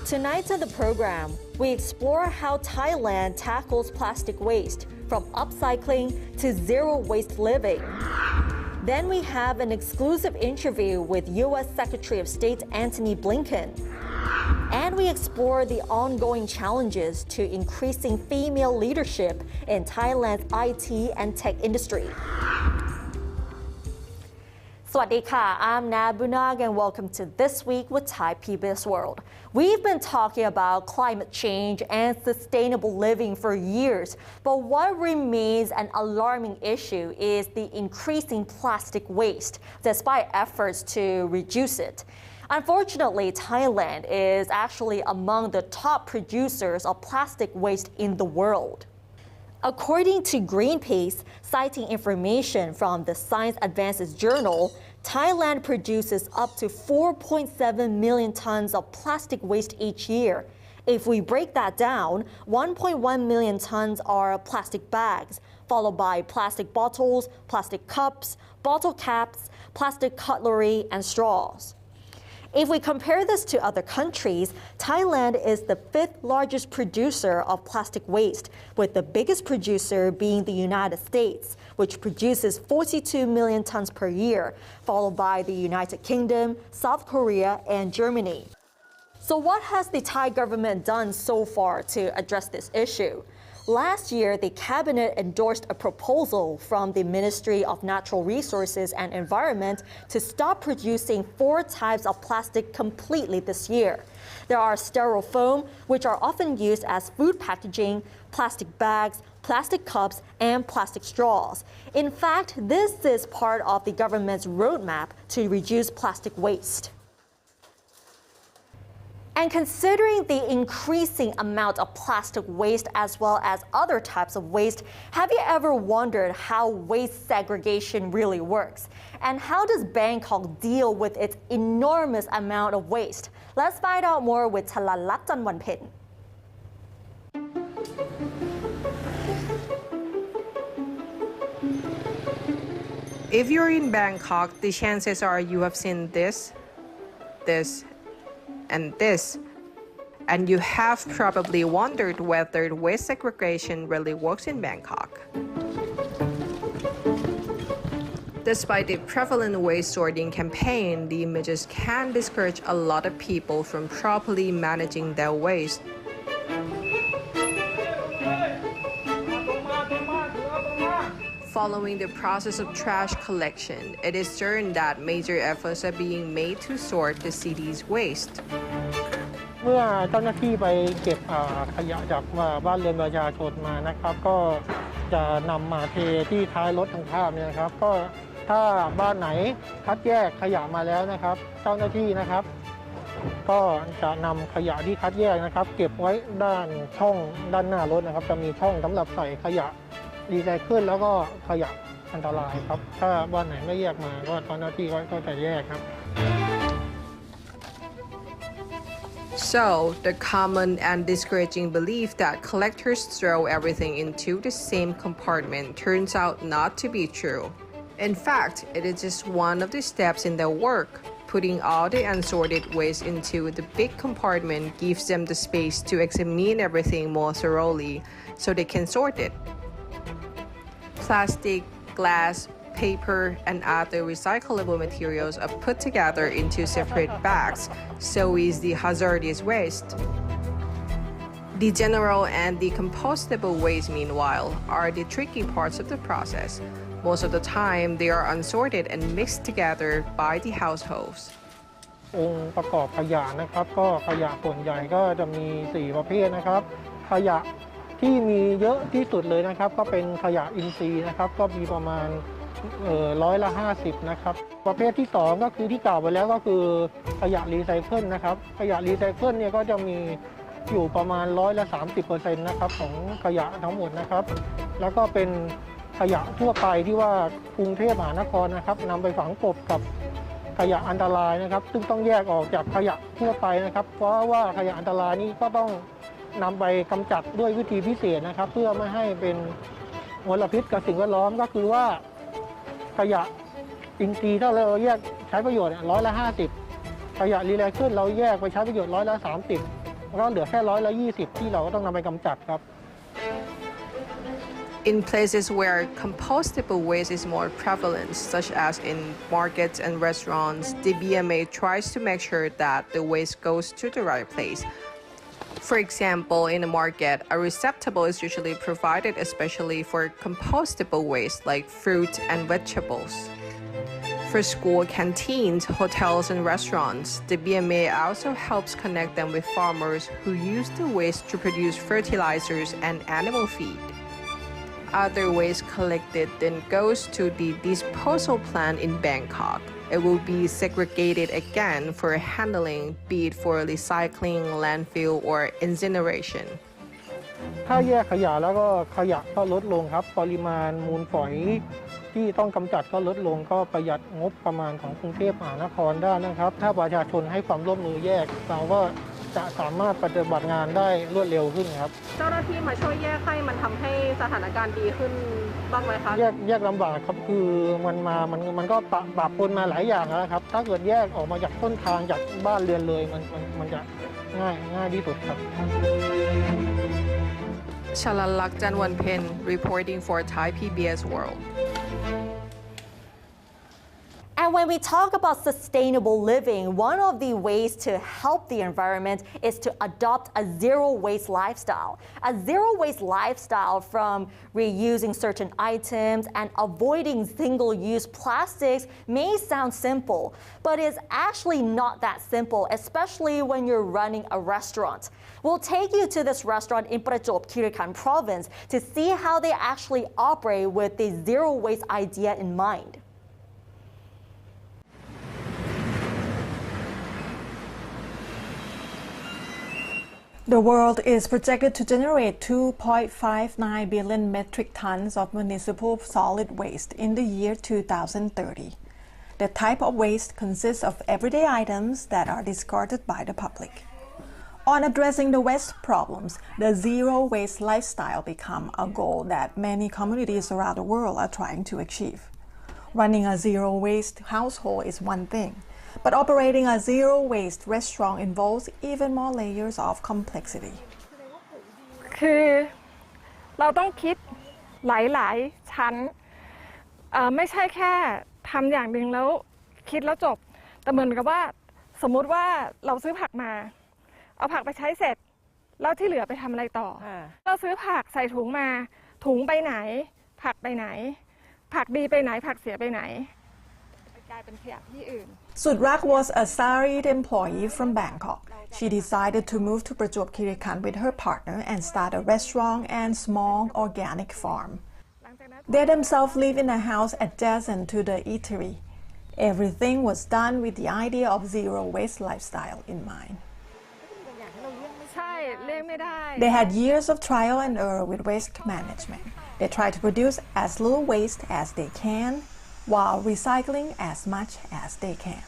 Tonight on the program, we explore how Thailand tackles plastic waste from upcycling to zero waste living. Then we have an exclusive interview with U.S. Secretary of State Antony Blinken. And we explore the ongoing challenges to increasing female leadership in Thailand's IT and tech industry. Swadika, I'm Nabunag and welcome to This Week with Thai PBS World. We've been talking about climate change and sustainable living for years, but what remains an alarming issue is the increasing plastic waste, despite efforts to reduce it. Unfortunately, Thailand is actually among the top producers of plastic waste in the world. According to Greenpeace, citing information from the Science Advances journal, Thailand produces up to 4.7 million tons of plastic waste each year. If we break that down, 1.1 million tons are plastic bags, followed by plastic bottles, plastic cups, bottle caps, plastic cutlery, and straws. If we compare this to other countries, Thailand is the fifth largest producer of plastic waste, with the biggest producer being the United States, which produces 42 million tons per year, followed by the United Kingdom, South Korea, and Germany. So what has the Thai government done so far to address this issue? Last year, the cabinet endorsed a proposal from the Ministry of Natural Resources and Environment to stop producing 4 types of plastic completely this year. There are styrofoam, which are often used as food packaging, plastic bags, plastic cups, and plastic straws. In fact, this is part of the government's roadmap to reduce plastic waste. And considering the increasing amount of plastic waste as well as other types of waste, have you ever wondered how waste segregation really works? And how does Bangkok deal with its enormous amount of waste? Let's find out more with Thalalat Janwanpen. If you're in Bangkok, the chances are you have seen this, and this, and you have probably wondered whether waste segregation really works in Bangkok. Despite the prevalent waste sorting campaign, the images can discourage a lot of people from properly managing their waste. Following the process of trash collection, it is certain that major efforts are being made to sort the city's waste. เมื่อเจ้าหน้าที่ไปเก็บขยะจากบ้านเรือนประชาชนมานะครับก็จะนำมาเทที่ท้ายรถทางภาพเนี่ยครับก็ถ้าบ้านไหนคัดแยกขยะมาแล้วนะครับเจ้าหน้าที่นะครับก็จะนำขยะที่คัดแยกนะครับเก็บไว้ด้านช่องด้านหน้ารถนะครับจะมีช่องสำหรับใส่ขยะรีไซเคิลแล้วก็ขยะอันตรายครับถ้าบ้านไหนไม่แยกมาก็เจ้าหน้าที่ก็จะแยกครับ So, the common and discouraging belief that collectors throw everything into the same compartment turns out not to be true. In fact, it is just one of the steps in their work. Putting all the unsorted waste into the big compartment gives them the space to examine everything more thoroughly so they can sort it. Plastic, glass, paper, and other recyclable materials are put together into separate bags, so is the hazardous waste. The general and the compostable waste, meanwhile, are the tricky parts of the process. Most of the time, they are unsorted and mixed together by the households. องค์ประกอบขยะนะครับก็ขยะส่วนใหญ่ก็จะมี4ประเภทนะครับขยะที่มีเยอะที่สุดเลยนะครับก็เป็นขยะอินทรีย์นะครับก็มีประมาณ50%นะครับประเภทที่2ก็คือที่กล่าวไปแล้วก็คือขยะรีไซเคิลนะครับขยะรีไซเคิลเนี่ยก็จะมีอยู่ประมาณ30%นะครับของขยะทั้งหมดนะครับแล้วก็เป็นขยะทั่วไปที่ว่ากรุงเทพมหานครนะครับนำไปฝังกลบกับขยะอันตรายนะครับซึ่งต้องแยกออกจากขยะทั่วไปนะครับเพราะว่าขยะอันตรายนี้ก็ต้องนำไปกำจัดด้วยวิธีพิเศษนะครับเพื่อไม่ให้เป็นมลพิษกับสิ่งแวดล้อมก็คือว่าขยะอินทรีย์ถ้าเราแยกใช้ประโยชน์50%ขยะรีไซเคิลเราแยกไปใช้ประโยชน์30%ข ก็เหลือแค่120ที่เราก็ต้องนำไปกำจัดครับ In places where compostable waste is more prevalent, such as in markets and restaurants, the BMA tries to make sure that the waste goes to the right place. For example, in a market, a receptacle is usually provided especially for compostable waste like fruit and vegetables. For school canteens, hotels, and restaurants, the BMA also helps connect them with farmers who use the waste to produce fertilizers and animal feed. Other waste collected then goes to the disposal plant in Bangkok. It will be segregated again for handling, be it for recycling, landfill, or incineration. ถ้าแยกขยะแล้วก็ขยะก็ลดลงครับปริมาณมูลฝอยที่ต้องกำจัดก็ลดลงก็ประหยัดงบประมาณของกรุงเทพมหานครได้นะครับถ้าประชาชนให้ความร่วมมือแยกเราก็จะสามารถปฏิบัติงานได้รวดเร็วขึ้นครับเจ้าหน้าที่มาช่วยแยกให้มันทำให้สถานการณ์ดีขึ้นบ้างไหมคะแยกลำบากครับคือมันก็ปรับปนมาหลายอย่างแล้วครับถ้าเกิดแยกออกมาจากต้นทางจากบ้านเรือนเลยมันจะง่ายที่สุดครับชลลักษณ์ จันทร์วันเพ็ญ reporting for Thai PBS World. And when we talk about sustainable living, one of the ways to help the environment is to adopt a zero-waste lifestyle. A zero-waste lifestyle from reusing certain items and avoiding single-use plastics may sound simple, but it's actually not that simple, especially when you're running a restaurant. We'll take you to this restaurant in Prajop Khirikan province to see how they actually operate with the zero-waste idea in mind. The world is projected to generate 2.59 billion metric tons of municipal solid waste in the year 2030. The type of waste consists of everyday items that are discarded by the public. On addressing the waste problems, the zero-waste lifestyle become a goal that many communities around the world are trying to achieve. Running a zero-waste household is one thing, but operating a zero-waste restaurant involves even more layers of complexity. คือเราต้องคิดหลายๆชั้นไม่ใช่แค่ทำอย่างหนึ่งแล้วคิดแล้วจบแต่เหมือนกับว่าสมมุติว่าเราซื้อผักมาเอาผักไปใช้เสร็จแล้วที่เหลือไปทำอะไรต่อเราซื้อผักใส่ถุงมาถุงไปไหนผักไปไหนผักดีไปไหนผักเสียไปไหนกลายเป็นขยะที่อื่นSudrak was a salaried employee from Bangkok. She decided to move to Prajop Khirikan with her partner and start a restaurant and small organic farm. They themselves live in a house adjacent to the eatery. Everything was done with the idea of zero-waste lifestyle in mind. They had years of trial and error with waste management. They try to produce as little waste as they can, while recycling as much as they can.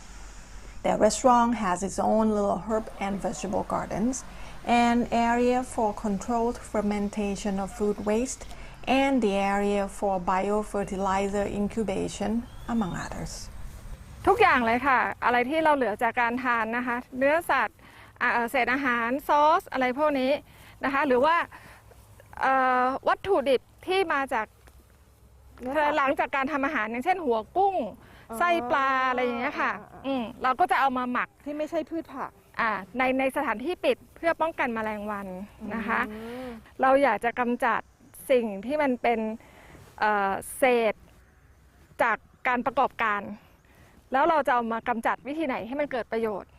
Their restaurant has its own little herb and vegetable gardens, an area for controlled fermentation of food waste, and the area for biofertilizer incubation, among others. ทุกอย่างเลยค่ะอะไรที่เราเหลือจากการทานนะคะเนื้อสัตว์เศษอาหารซอสอะไรพวกนี้นะคะหรือว่าวัตถุดิบที่มาจากหลังจากการทำอาหารอย่างเช่นหัวกุ้งไส้ปลาอะไรอย่างเงี้ยค่ะเราก็จะเอามาหมักที่ไม่ใช่พืชผักในสถานที่ปิดเพื่อป้องกันแมลงวันนะคะเราอยากจะกำจัดสิ่งที่มันเป็นเศษจากการประกอบการแล้วเราจะเอามากำจัดวิธีไหนให้มันเกิดประโยชน์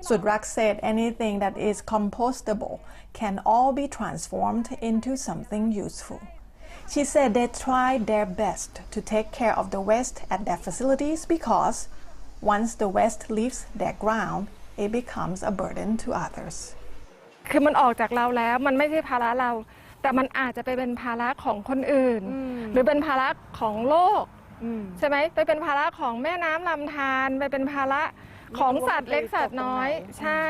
Sudrak said anything that is compostable can all be transformed into something useful. She said they tried their best to take care of the waste at their facilities because once the waste leaves their ground, it becomes a burden to others. คือมันออกจากเราแล้วมันไม่ใช่ภาระเราแต่มันอาจจะไปเป็นภาระของคนอื่นหรือเป็นภาระของโลกใช่ไหมไปเป็นภาระของแม่น้ำลำธารไปเป็นภาระของสัตว์เล็กสัตว์น้อยใช่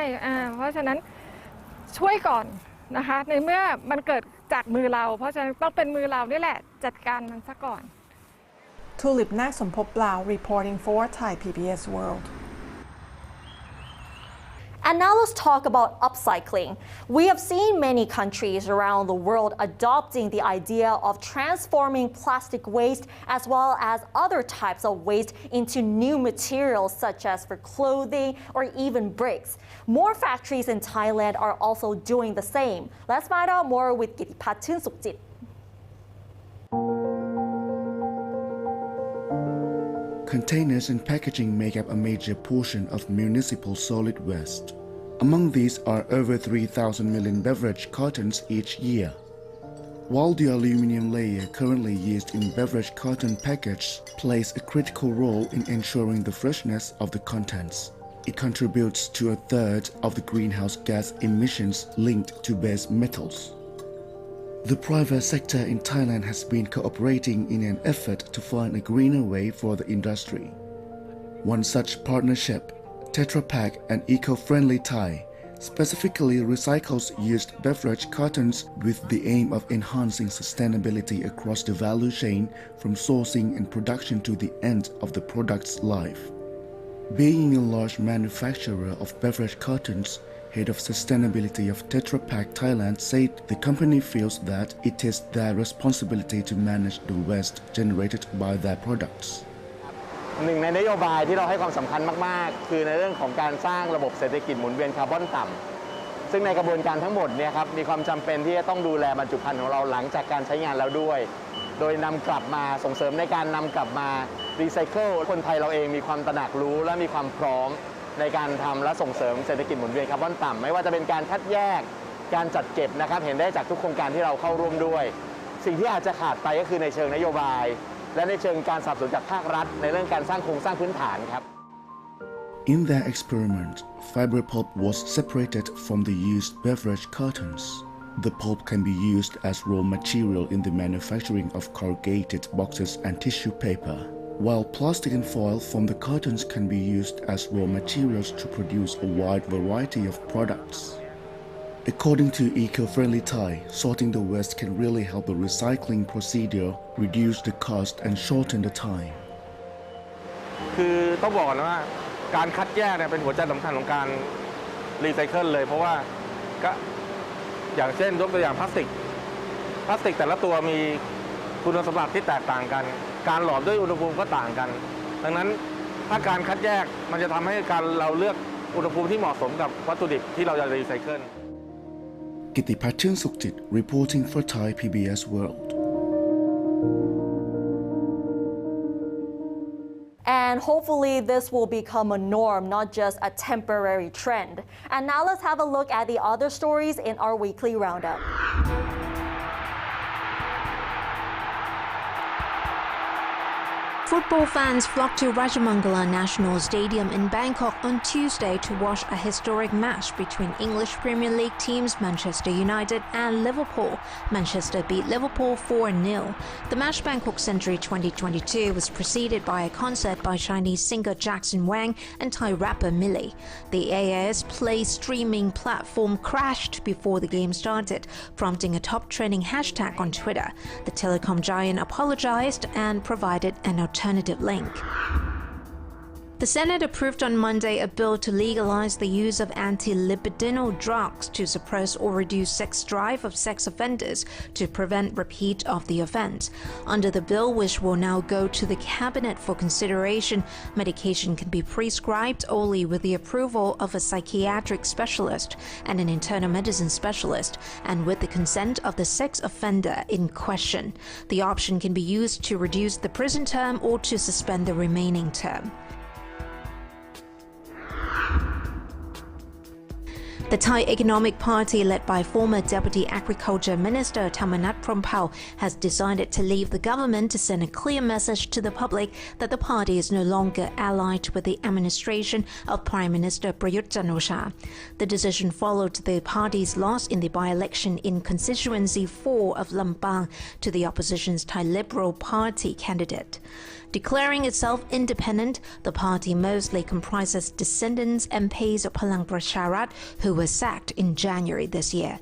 เพราะฉะนั้นช่วยก่อนนะคะในเมื่อมันเกิดจากมือเราเพราะฉะนั้นต้องเป็นมือเรานี่แหละจัดการมันซะก่อน Tulip Naksompoplao reporting for Thai PBS World And now let's talk about upcycling. We have seen many countries around the world adopting the idea of transforming plastic waste as well as other types of waste into new materials such as for clothing or even bricks. More factories in Thailand are also doing the same. Let's find out more with Gitipat Sukhjit. Containers and packaging make up a major portion of municipal solid waste. Among these are over 3,000 million beverage cartons each year. While the aluminum layer currently used in beverage carton package plays a critical role in ensuring the freshness of the contents, it contributes to a third of the greenhouse gas emissions linked to base metals. The private sector in Thailand has been cooperating in an effort to find a greener way for the industry. One such partnership, Tetra Pak and Eco-Friendly Thai, specifically recycles used beverage cartons with the aim of enhancing sustainability across the value chain from sourcing and production to the end of the product's life. Being a large manufacturer of beverage cartons, Head of Sustainability of Tetra Pak Thailand said the company feels that it is their responsibility to manage the waste generated by their products. หนึ่งในนโยบายที่เราให้ความสำคัญมากๆคือในเรื่องของการสร้างระบบเศรษฐกิจหมุนเวียนคาร์บอนต่ำซึ่งในกระบวนการทั้งหมดเนี่ยครับมีความจำเป็นที่จะต้องดูแลบรรจุภัณฑ์ของเราหลังจากการใช้งานแล้วด้วยโดยนำกลับมาส่งเสริมในการนำกลับมารีไซเคิลคนไทยเราเองมีความตระหนักรู้และมีความพร้อมในการทำและส่งเสริมเศรษฐกิจหมุนเวียนคาร์บอนต่ำไม่ว่าจะเป็นการคัดแยกการจัดเก็บนะครับเห็นได้จากทุกโครงการที่เราเข้าร่วมด้วยสิ่งที่อาจจะขาดไปก็คือในเชิงนโยบายและในเชิงการสนับสนุนจากภาครัฐในเรื่องการสร้างโครงสร้างพื้นฐานครับ In their experiment, fiber pulp was separated from the used beverage cartons. The pulp can be used as raw material in the manufacturing of corrugated boxes and tissue paper, while plastic and foil from the cartons can be used as raw materials to produce a wide variety of products. According to Eco-Friendly Thai, sorting the waste can really help the recycling procedure reduce the cost and shorten the time. คือต้องบอกนะว่าการคัดแยกเนี่ยเป็นหัวใจสำคัญของการรีไซเคิลเลยเพราะว่าก็อย่างเช่นยกตัวอย่างพลาสติกแต่ละตัวมีคุณสมบัติที่แตกต่างกันการหลอมด้วยอุณหภูมิก็ต่างกันดังนั้นถ้าการคัดแยกมันจะทำให้เราเลือกอุณหภูมิที่เหมาะสมกับวัตถุดิบที่เราจะรีไซเคิล Gitipat Sukhjit reporting for Thai PBS World. And hopefully this will become a norm, not just a temporary trend. And now let's have a look at the other stories in our weekly roundup. Football fans flocked to Rajamangala National Stadium in Bangkok on Tuesday to watch a historic match between English Premier League teams Manchester United and Liverpool. Manchester beat Liverpool 4-0. The match, Bangkok Century 2022, was preceded by a concert by Chinese singer Jackson Wang and Thai rapper Millie. The AIS Play streaming platform crashed before the game started, prompting a top trending hashtag on Twitter. The telecom giant apologized and provided an alternative link. The Senate approved on Monday a bill to legalize the use of anti-libidinal drugs to suppress or reduce sex drive of sex offenders to prevent repeat of the offense. Under the bill, which will now go to the cabinet for consideration, medication can be prescribed only with the approval of a psychiatric specialist and an internal medicine specialist, and with the consent of the sex offender in question. The option can be used to reduce the prison term or to suspend the remaining term. The Thai Economic Party, led by former Deputy Agriculture Minister Thamanat Promphao, has decided to leave the government to send a clear message to the public that the party is no longer allied with the administration of Prime Minister Prayut Chan-o-cha. The decision followed the party's loss in the by-election in Constituency 4 of Lampang to the opposition's Thai Liberal Party candidate. Declaring itself independent, the party mostly comprises descendants MPs of Palang Pracharat who were sacked in January this year.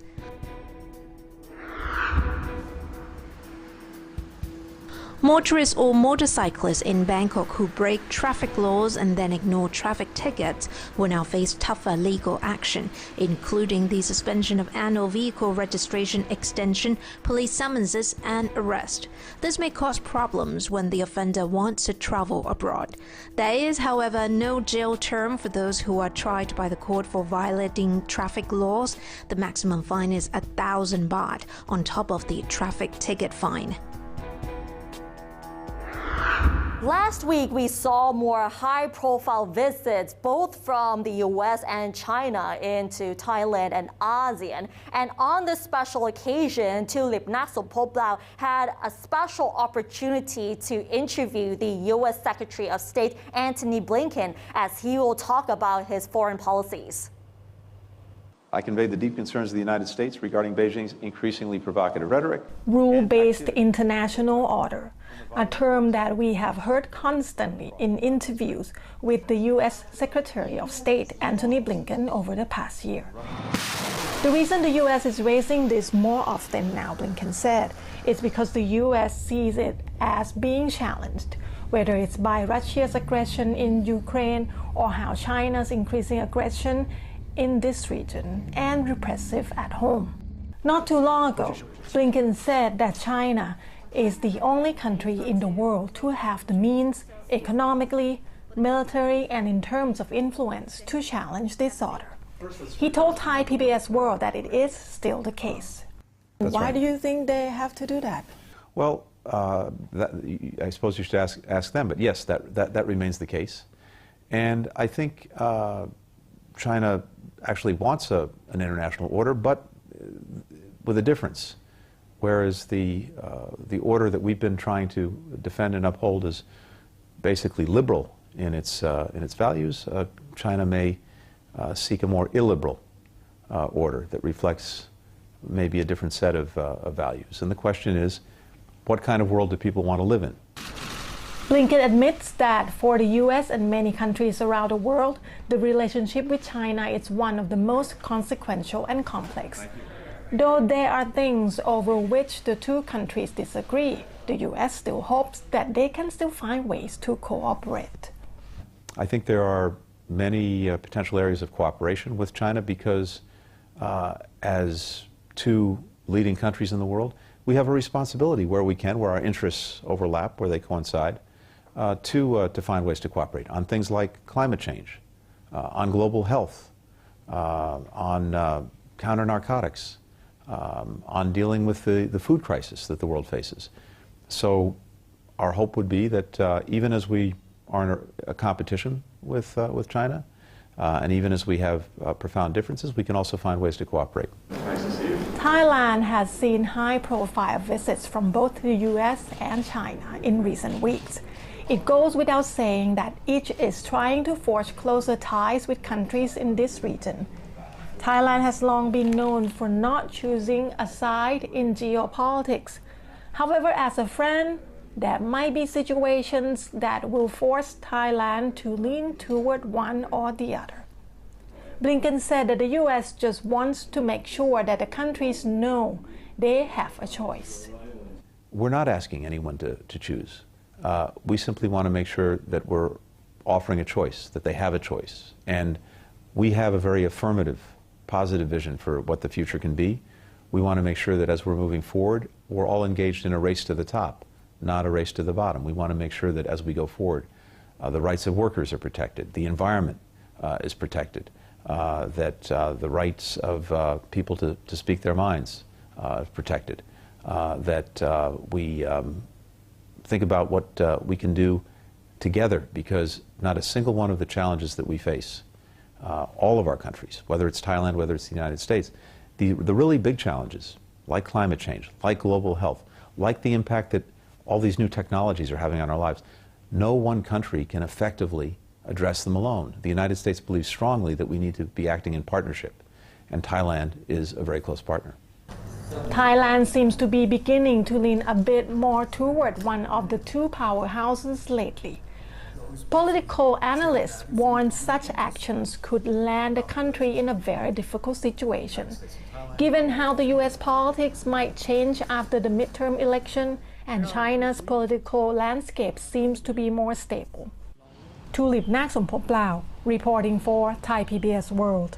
Motorists or motorcyclists in Bangkok who break traffic laws and then ignore traffic tickets will now face tougher legal action, including the suspension of annual vehicle registration extension, police summonses, and arrest. This may cause problems when the offender wants to travel abroad. There is, however, no jail term for those who are tried by the court for violating traffic laws. The maximum fine is 1,000 baht on top of the traffic ticket fine. Last week, we saw more high-profile visits, both from the US and China, into Thailand and ASEAN. And on this special occasion, Tulip Naksopoplau had a special opportunity to interview the US Secretary of State Antony Blinken, as he will talk about his foreign policies. I conveyed the deep concerns of the United States regarding Beijing's increasingly provocative rhetoric. Rule-based international order, a term that we have heard constantly in interviews with the U.S. Secretary of State Antony Blinken over the past year. The reason the U.S. is raising this more often now, Blinken said, is because the U.S. sees it as being challenged, whether it's by Russia's aggression in Ukraine or how China's increasing aggression in this region and repressive at home. Not too long ago, Blinken said that China is the only country in the world to have the means economically, military, and in terms of influence to challenge this order. He told Thai PBS World that it is still the case. Why do you think they have to do that? Well, I suppose you should ask them, but yes, that remains the case. And I think China actually wants an international order, but with a difference. Whereas the order that we've been trying to defend and uphold is basically liberal in its values, China may seek a more illiberal order that reflects maybe a different set of values. And the question is, what kind of world do people want to live in? Blinken admits that for the U.S. and many countries around the world, the relationship with China is one of the most consequential and complex. Though there are things over which the two countries disagree, the U.S. still hopes that they can still find ways to cooperate. I think there are many potential areas of cooperation with China because as two leading countries in the world, we have a responsibility where we can, where our interests overlap, where they coincide, to find ways to cooperate on things like climate change, on global health, on counter-narcotics, on dealing with the food crisis that the world faces. So our hope would be that even as we are in a competition with China, and even as we have profound differences, we can also find ways to cooperate. Thailand has seen high-profile visits from both the U.S. and China in recent weeks. It goes without saying that each is trying to forge closer ties with countries in this region. Thailand has long been known for not choosing a side in geopolitics. However, as a friend, there might be situations that will force Thailand to lean toward one or the other. Blinken said that the U.S. just wants to make sure that the countries know they have a choice. We're not asking anyone to choose. We simply want to make sure that we're offering a choice, that they have a choice. And we have a very affirmative, positive vision for what the future can be. We want to make sure that as we're moving forward, we're all engaged in a race to the top, not a race to the bottom. We want to make sure that as we go forward, the rights of workers are protected, the environment is protected, that the rights of people to speak their minds is protected, that we think about what we can do together, because not a single one of the challenges that we face, all of our countries, whether it's Thailand, whether it's the United States, the really big challenges, like climate change, like global health, like the impact that all these new technologies are having on our lives, no one country can effectively address them alone. The United States believes strongly that we need to be acting in partnership, and Thailand is a very close partner. Thailand seems to be beginning to lean a bit more toward one of the two powerhouses lately. Political analysts warn such actions could land the country in a very difficult situation, given how the U.S. politics might change after the midterm election and China's political landscape seems to be more stable. Tulip Naksomphop reporting for Thai PBS World.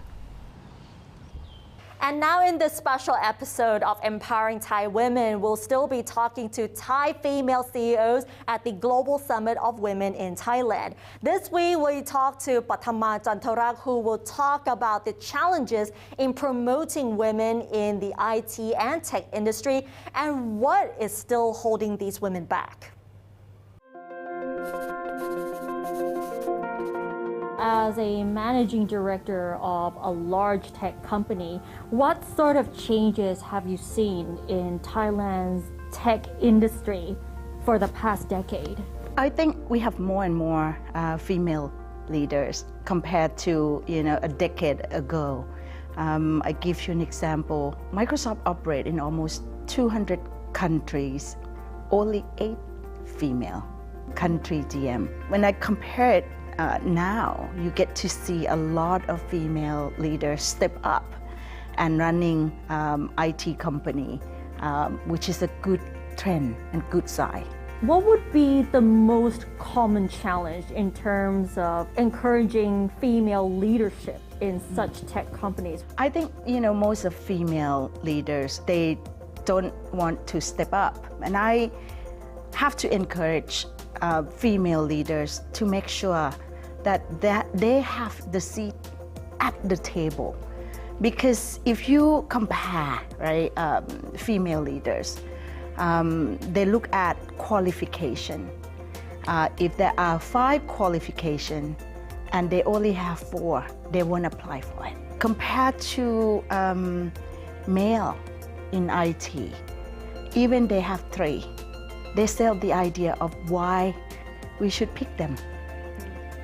And now in this special episode of Empowering Thai Women, we'll still be talking to Thai female CEOs at the Global Summit of Women in Thailand. This week, we talk to Pathama Jantarak, who will talk about the challenges in promoting women in the IT and tech industry and what is still holding these women back. As a managing director of a large tech company, what sort of changes have you seen in Thailand's tech industry for the past decade? I think we have more and more female leaders compared to a decade ago. I give you an example. Microsoft operates in almost 200 countries, only 8 female country GM. When I compare it now, you get to see a lot of female leaders step up and running IT company, which is a good trend and good sign. What would be the most common challenge in terms of encouraging female leadership in such tech companies? I think, most of female leaders, they don't want to step up. And I have to encourage female leaders to make sure that they have the seat at the table. Because if you compare, right, female leaders, they look at qualification. If there are 5 qualifications and they only have 4, they won't apply for it. Compared to male in IT, even they have 3, they sell the idea of why we should pick them,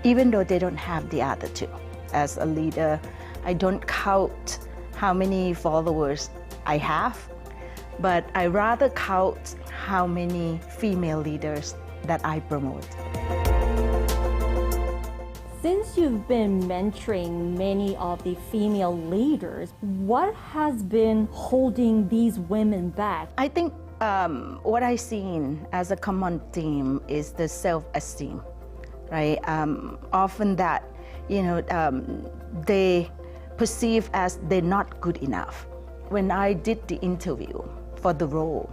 even though they don't have the other 2. As a leader, I don't count how many followers I have, but I rather count how many female leaders that I promote. Since you've been mentoring many of the female leaders, what has been holding these women back? I think what I've seen as a common theme is the self-esteem, right? Often that, they perceive as they're not good enough. When I did the interview for the role,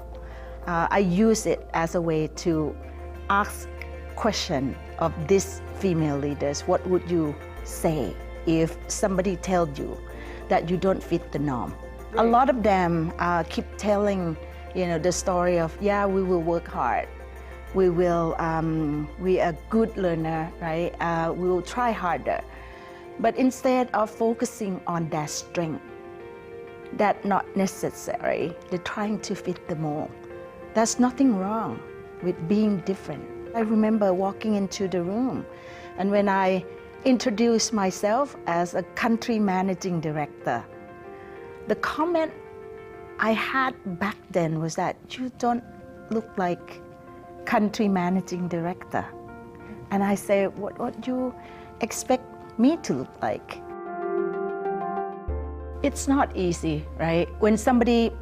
I use it as a way to ask question of these female leaders. What would you say if somebody told you that you don't fit the norm? Right. A lot of them keep telling, the story of, yeah, we will work hard. We will, we are good learner, right? We will try harder. But instead of focusing on their strength, that's not necessary. They're trying to fit the mold. There's nothing wrong with being different. I remember walking into the room, and when I introduced myself as a country managing director, the comment I had back then was that you don't look like country managing director. And I say, what do you expect me to look like? It's not easy, right? When somebody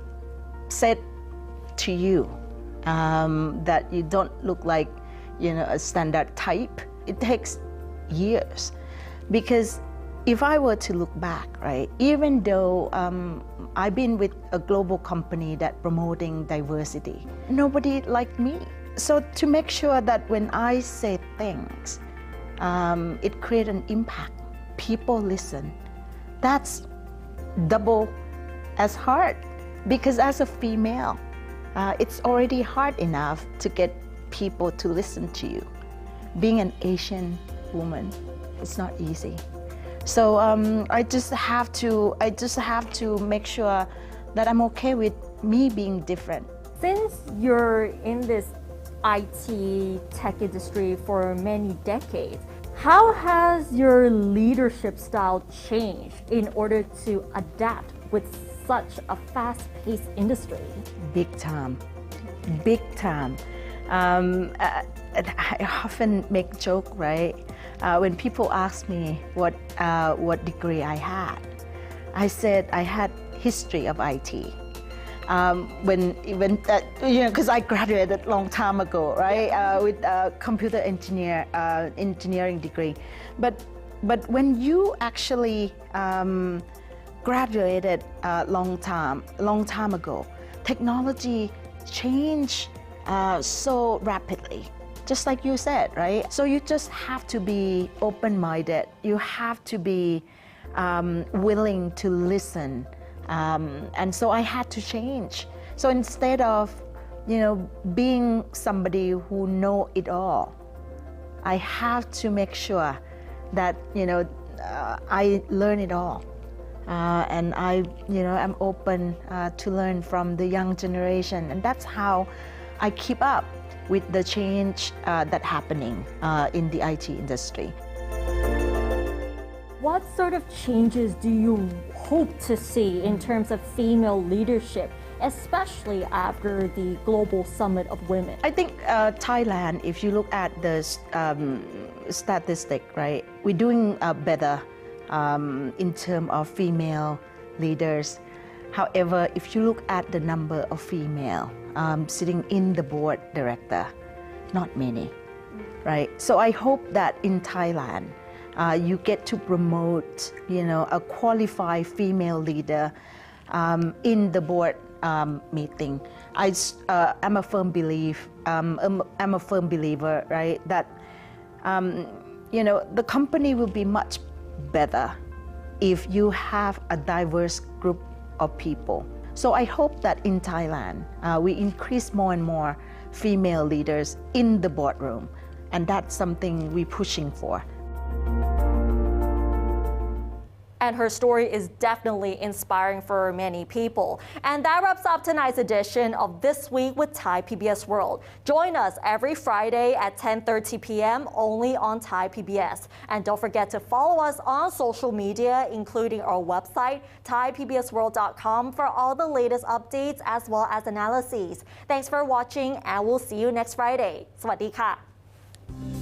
said to you that you don't look like, a standard type, it takes years. Because if I were to look back, right, even though I've been with a global company that promoting diversity, nobody liked me. So to make sure that when I say things, it creates an impact, people listen, that's double as hard. Because as a female, it's already hard enough to get people to listen to you. Being an Asian woman, it's not easy. So I just have to make sure that I'm okay with me being different. Since you're in this IT tech industry for many decades, how has your leadership style changed in order to adapt with such a fast-paced industry? Big time, big time. I often make joke, right? When people ask me what degree I had, I said I had history of IT. because I graduated a long time ago, right, with a computer engineering degree. But when you actually graduated a long time ago, technology changed so rapidly, just like you said, right? So you just have to be open-minded. You have to be willing to listen. And so I had to change. So instead of, being somebody who know it all, I have to make sure that, I learn it all. And I'm open to learn from the young generation. And that's how I keep up with the change that's happening in the IT industry. What sort of changes do you hope to see in terms of female leadership, especially after the Global Summit of Women? I think Thailand, if you look at the statistic, right, we're doing better in terms of female leaders. However, if you look at the number of female sitting in the board director, not many, right? So I hope that in Thailand, you get to promote, a qualified female leader in the board meeting. I'm a firm believer, right, that the company will be much better if you have a diverse group of people. So I hope that in Thailand, we increase more and more female leaders in the boardroom, and that's something we're pushing for. And her story is definitely inspiring for many people. And that wraps up tonight's edition of This Week with Thai PBS World. Join us every Friday at 10:30 p.m. only on Thai PBS. And don't forget to follow us on social media, including our website, thaipbsworld.com, for all the latest updates as well as analyses. Thanks for watching, and we'll see you next Friday. สวัสดีค่ะ